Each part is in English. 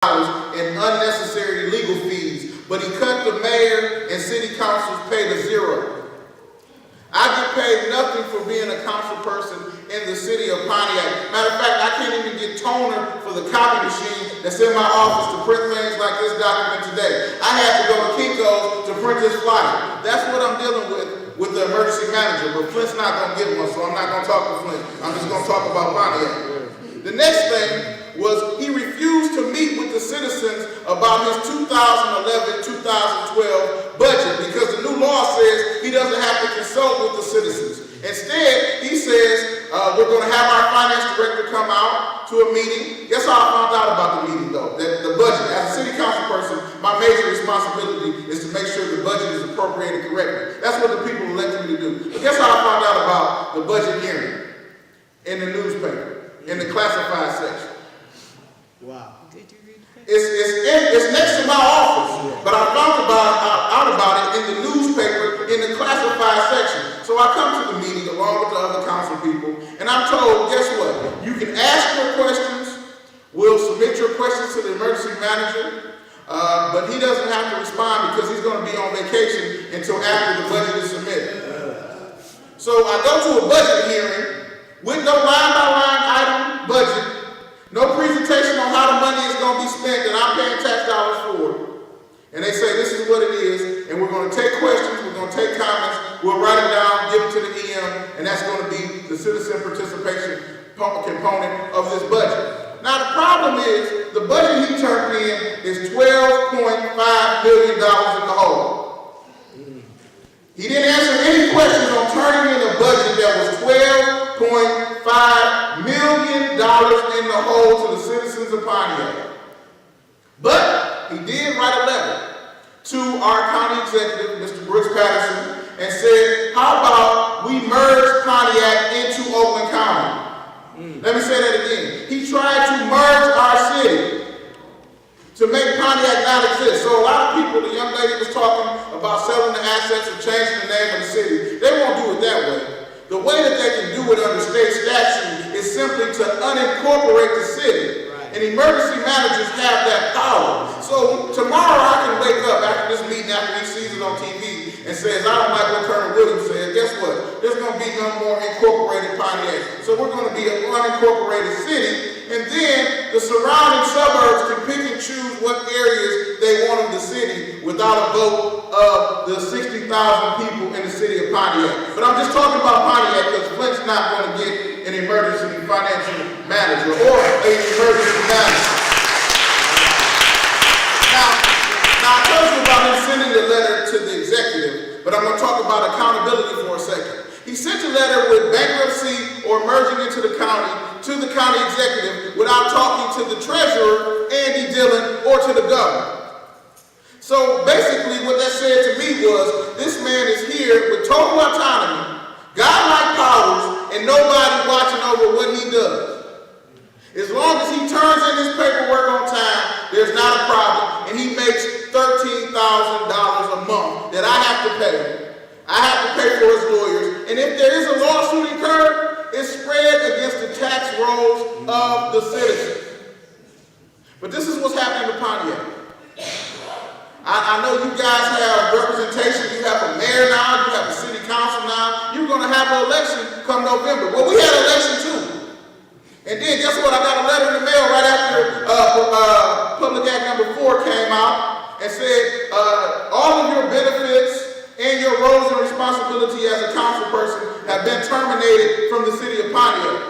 in unnecessary legal fees, but he cut the mayor and city council's pay to zero. I get paid nothing for being a council person in the city of Pontiac. Matter of fact, I can't even get toner for the copy machine that's in my office to print things like this document today. I had to go to Kinko's to print this flyer. That's what I'm dealing with the emergency manager, but Flint's not going to get one, so I'm not going to talk to Flint. I'm just going to talk about Pontiac. The next thing was he refused to meet with the citizens about his 2011-2012 budget because the new law says he doesn't have to consult with the citizens. Instead, he says, we're going to have our finance director come out to a meeting. Guess how I found out about the meeting, though? That the budget. As a city council person, my major responsibility is to make sure the budget is appropriated correctly. That's what the people elected me to do. But guess how I found out about the budget hearing in the newspaper, in the classified section? Wow. It's next to my office, but I found out about it in the newspaper in the classified section. So I come to the meeting along with the other council people, and I'm told, guess what? You can ask your questions, we'll submit your questions to the emergency manager, but he doesn't have to respond because he's going to be on vacation until after the budget is submitted. So I go to a budget hearing with no line-by-line item budget, no presentation on how the money is going to be spent that I'm paying tax dollars for. And they say this is what it is, and we're going to take questions, we're going to take comments, we'll write them down, give them to the EM, and that's going to be the citizen participation component of this budget. Now the problem is, the budget he turned in is $12.5 million in the hole. He didn't answer any questions on turning in a budget that was $12.5 million in the hole to the citizens of Pontiac. But he did write a letter to our county executive, Mr. Brooks Patterson, and said, how about we merge Pontiac into Oakland County? Let me say that again. He tried to merge our city to make Pontiac not exist. So a lot of people, the young lady was talking about selling the assets or changing the name of the city. They won't do it that way. The way that they can do it under state statute is simply to unincorporate the city. And emergency managers have that power. So tomorrow I can wake up after this meeting, after he sees it on TV, and says, I don't like what Colonel Williams said. Guess what? There's going to be no more incorporated Pontiac. So we're going to be an unincorporated city. And then the surrounding suburbs can pick and choose what areas they want of the city without a vote of the 60,000 people in the city of Pontiac. But I'm just talking about Pontiac because Flint's not going to get an emergency financial manager or an emergency manager. Now I told you about him sending the letter to the executive, but I'm going to talk about accountability for a second. He sent a letter with bankruptcy or merging into the county to the county executive without talking to the treasurer, Andy Dillon, or to the governor. So basically what that said to me was, this man is here with total autonomy, godlike powers, and nobody watching over what he does. As long as he turns in his paperwork on time, there's not a problem, and he makes $13,000 a month that I have to pay. I have to pay for his lawyers, and if there is a lawsuit incurred, it's spread against the tax rolls of the citizens. But this is what's happening to Pontiac. I know you guys have representation, you have a mayor now, you have a city council now, you're going to have an election come November. Well, we had an election too. And then guess what? I got a letter in the mail right after Public Act number 4 came out and said all of your benefits and your roles and responsibility as a council person have been terminated from the city of Pontiac.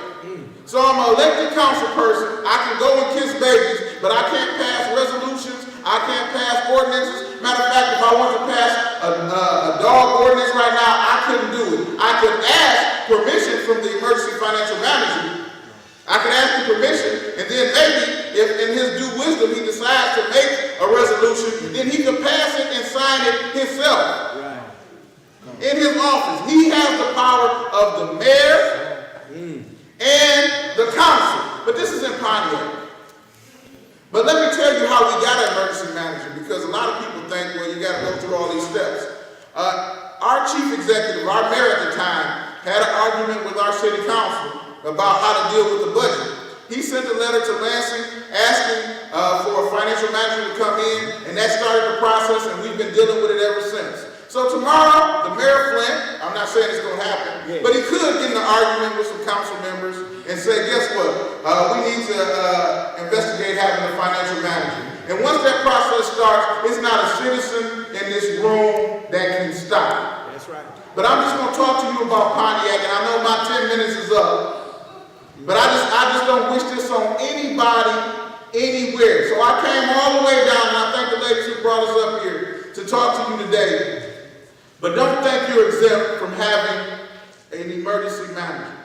So I'm an elected council person. I can go and kiss babies, but I can't pass resolutions. I can't pass ordinances. Matter of fact, if I wanted to pass a dog ordinance right now, I couldn't do it. I could ask permission from the emergency financial manager. I could ask the permission, and then maybe, if in his due wisdom he decides to make a resolution, then he could pass it and sign it himself. In his office. He has the power of the mayor and the council. But this is in Pontiac. But let me tell you how we got an emergency manager, because a lot of people think, well, you got to go through all these steps. Our chief executive, our mayor at the time, had an argument with our city council about how to deal with the budget. He sent a letter to Lansing asking for a financial manager to come in, and that started the process, and we've been dealing with it ever since. So tomorrow, the mayor Flint, I'm not saying it's going to happen, but he could get in an argument with some council members and say, guess what, we need to investigate having a financial manager. And once that process starts, it's not a citizen in this room that can stop it. That's right. But I'm just going to talk to you about Pontiac, and I know my 10 minutes is up, but I just don't wish this on anybody, anywhere. So I came all the way down, and I thank the ladies who brought us up here to talk to you today. But don't think you're exempt from having an emergency manager.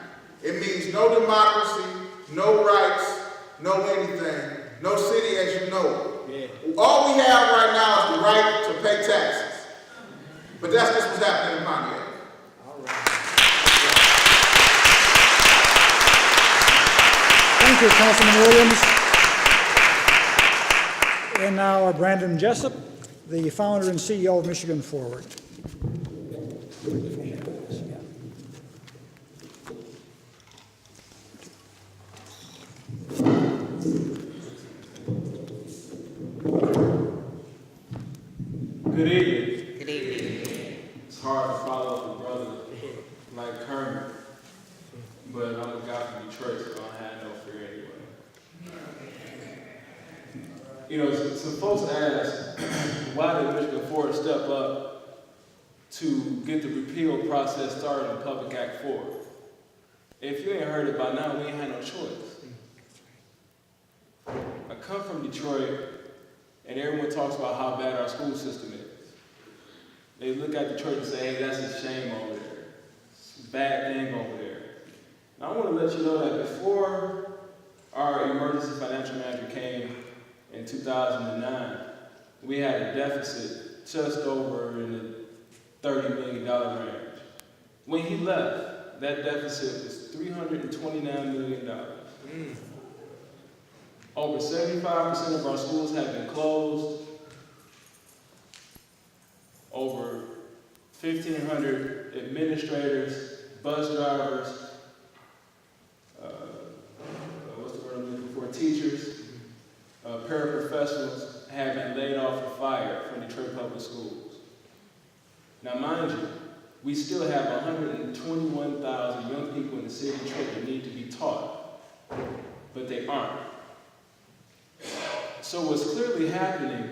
It means no democracy, no rights, no anything, no city as you know it. Yeah. All we have right now is the right to pay taxes. But that's just what's happening in Pontiac. All right. Thank you, Councilman Williams. And now Brandon Jessup, the founder and CEO of Michigan Forward. Good evening. Good evening. It's hard to follow up a brother like Kermit, but I'm a guy from Detroit, so I had no fear anyway. You know, some folks ask, why did Michigan Forward step up to get the repeal process started in Public Act 4? If you ain't heard it by now, we ain't had no choice. I come from Detroit, and everyone talks about how bad our school system is. They look at Detroit and say, hey, that's a shame over there. It's a bad thing over there. And I want to let you know that before our emergency financial manager came in 2009, we had a deficit just over in the $30 million range. When he left, that deficit was $329 million. Over 75% of our schools have been closed. Over 1,500 administrators, bus drivers, what's the word I'm looking for? Teachers, paraprofessionals have been laid off or fired from Detroit Public Schools. Now, mind you, we still have 121,000 young people in the city of Detroit that need to be taught, but they aren't. So what's clearly happening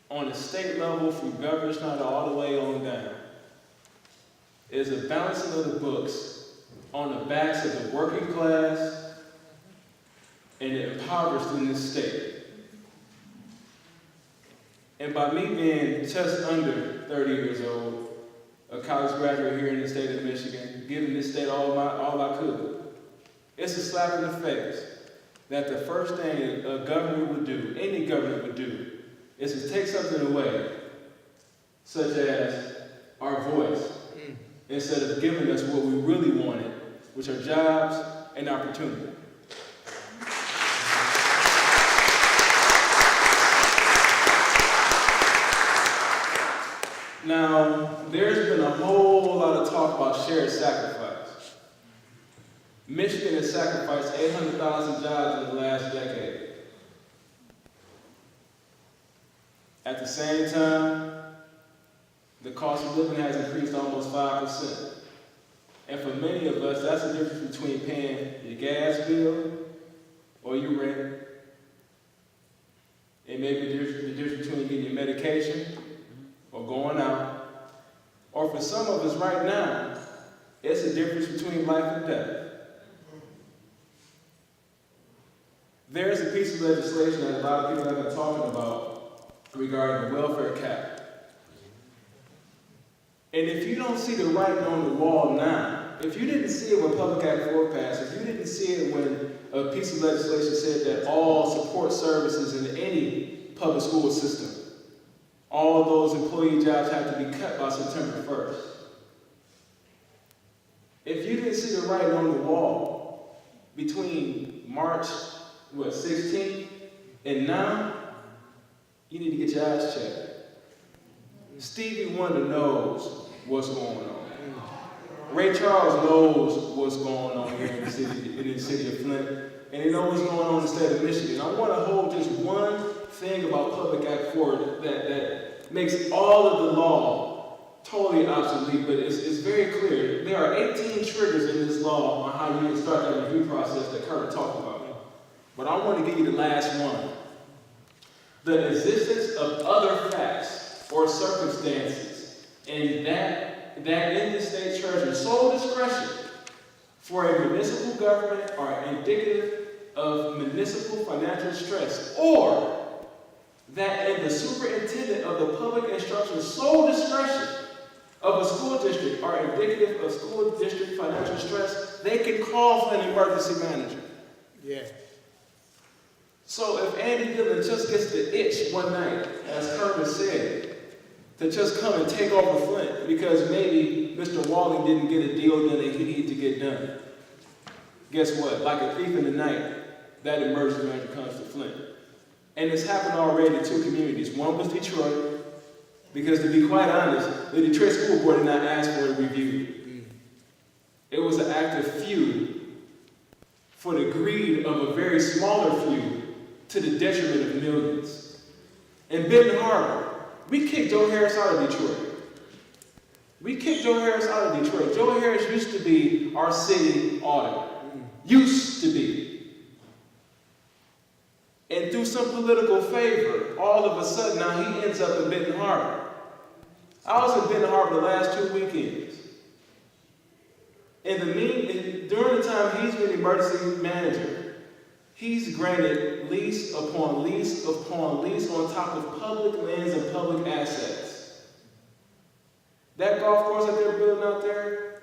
on the state level from Governor Snyder all the way on down is a balancing of the books on the backs of the working class and the impoverished in this state. And by me being just under 30 years old, a college graduate here in the state of Michigan, giving this state all I could, it's a slap in the face that the first thing a government would do, any government would do, is to take something away, such as our voice, instead of giving us what we really wanted, which are jobs and opportunity. Now, there's been a whole lot of talk about shared sacrifice. Michigan has sacrificed 800,000 jobs in the last decade. At the same time, the cost of living has increased almost 5%. And for many of us, that's the difference between paying your gas bill or your rent. It may be the difference between getting your medication or going out. Or for some of us right now, it's the difference between life and death. There's a piece of legislation that a lot of people have been talking about regarding the welfare cap. And if you don't see the writing on the wall now, if you didn't see it when Public Act 4 passed, if you didn't see it when a piece of legislation said that all support services in any public school system, all of those employee jobs have to be cut by September 1st. If you didn't see the writing on the wall between March 16th and now, you need to get your eyes checked. Stevie Wonder knows what's going on. Ray Charles knows what's going on here in the city of Flint. and they know what's going on in the state of Michigan. I want to hold just one thing about Public Act 4 that makes all of the law totally obsolete, but it's very clear. There are 18 triggers in this law on how you can start that review process that Kurt talked about. But I want to give you the last one. The existence of other facts or circumstances, and that in the state treasurer's sole discretion for a municipal government are indicative of municipal financial stress, or that in the superintendent of the public instruction's sole discretion of a school district are indicative of school district financial stress, they can call for an emergency manager. Yeah. So if Andy Dillon just gets the itch one night, as Kermit said, to just come and take over Flint because maybe Mr. Walling didn't get a deal done that he needed to get done, guess what? Like a thief in the night, that emergency manager comes to Flint. And it's happened already in 2 communities. One was Detroit, because to be quite honest, the Detroit School Board did not ask for a review. It was an act of few for the greed of a very smaller few to the detriment of millions. In Benton Harbor, we kicked Joe Harris out of Detroit. Joe Harris used to be our city auditor. Used to be. And through some political favor, all of a sudden now he ends up in Benton Harbor. I was in Benton Harbor the last 2 weekends. During the time he's been emergency manager, he's granted lease upon lease upon lease on top of public lands and public assets. That golf course that they're building out there,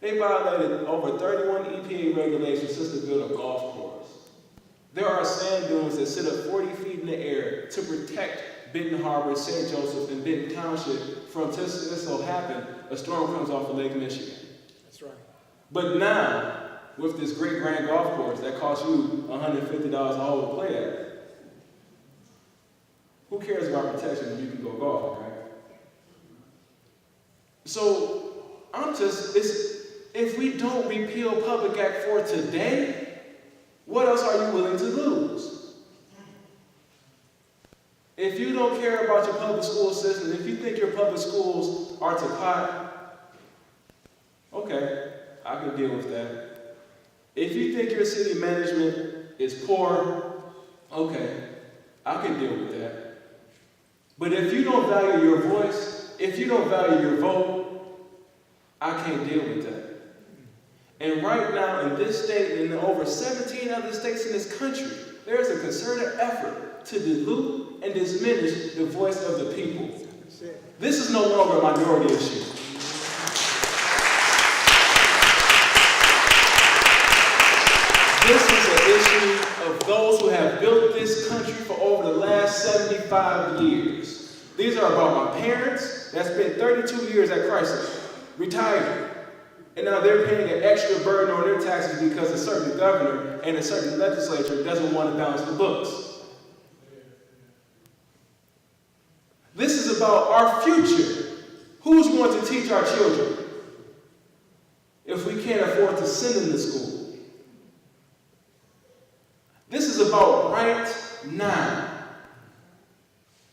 they violated over 31 EPA regulations just to build a golf course. There are sand dunes that sit up 40 feet in the air to protect Benton Harbor, St. Joseph, and Benton Township from just this will happen, a storm comes off of Lake Michigan. That's right. But now, with this great grand golf course that costs you $150 a hole to play at, who cares about protection when you can go golfing, right? So, if we don't repeal Public Act 4 today, what else are you willing to lose? If you don't care about your public school system, if you think your public schools are to pot, okay, I can deal with that. If you think your city management is poor, okay, I can deal with that. But if you don't value your voice, if you don't value your vote, I can't deal with that. And right now in this state and in over 17 other states in this country, there is a concerted effort to dilute and diminish the voice of the people. This is no longer a minority issue. This is an issue of those who have built this country for over the last 75 years. These are about my parents that spent 32 years at Chrysler, retired. And now they're paying an extra burden on their taxes because a certain governor and a certain legislature doesn't want to balance the books. This is about our future. Who's going to teach our children if we can't afford to send them to school? This is about right now.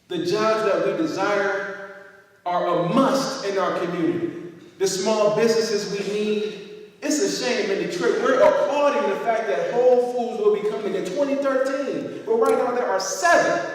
The jobs that we desire are a must in our community. The small businesses we need. It's a shame in Detroit. We're applauding the fact that Whole Foods will be coming in 2013. But right now there are 7